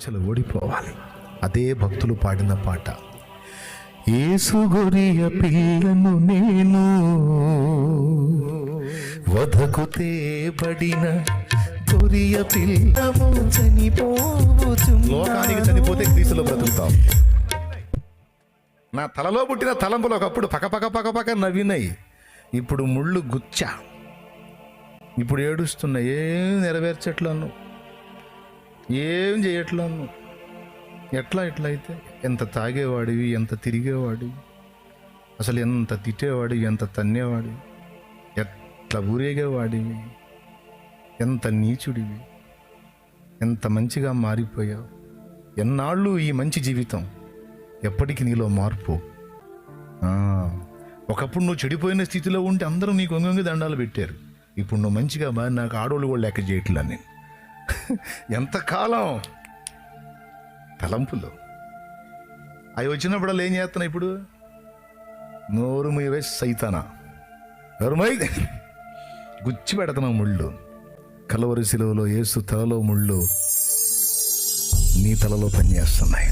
చలు ఓడిపోవాలి. అదే భక్తులు పాడిన పాట. యేసు గొరియ పిల్లను నేను, వధకు తేబడిన గొరియ పిల్లము, లోకానికి చనిపోతే క్రీస్తులో బ్రతుకుతాం. నా తలలో పుట్టిన తలంపులు ఒకప్పుడు పక నవ్వినాయి, ఇప్పుడు ముళ్ళు గుచ్చ. ఇప్పుడు ఏడుస్తున్నా, ఏం నెరవేర్చట్లను, ఏం చేయట్లను. ఎట్లా అయితే? ఎంత తాగేవాడివి, ఎంత తిరిగేవాడివి, అసలు ఎంత తిట్టేవాడివి, ఎంత తన్నేవాడివి, ఎట్లా ఊరేగేవాడివి, ఎంత నీచుడివి, ఎంత మంచిగా మారిపోయావు. ఎన్నాళ్ళు ఈ మంచి జీవితం, ఎప్పటికీ నీలో మార్పు. ఒకప్పుడు నువ్వు చెడిపోయిన స్థితిలో ఉంటే అందరూ నీకు వంగి దండాలు పెట్టారు. ఇప్పుడు నువ్వు మంచిగా మారి నాకు ఆడోళ్ళు కూడా లెక్క చేయట్లా. నేను ఎంతకాలం తలంపులు అవి వచ్చినప్పుడల్లా ఏం చేస్తున్నా? ఇప్పుడు నోరు మీవే సైతానా, ఎవరుమై గుచ్చి పెడుతున్నావు ముళ్ళు. కలవరి శిలువలో యేసు తలలో ముళ్ళు నీ తలలో పనిచేస్తున్నాయి.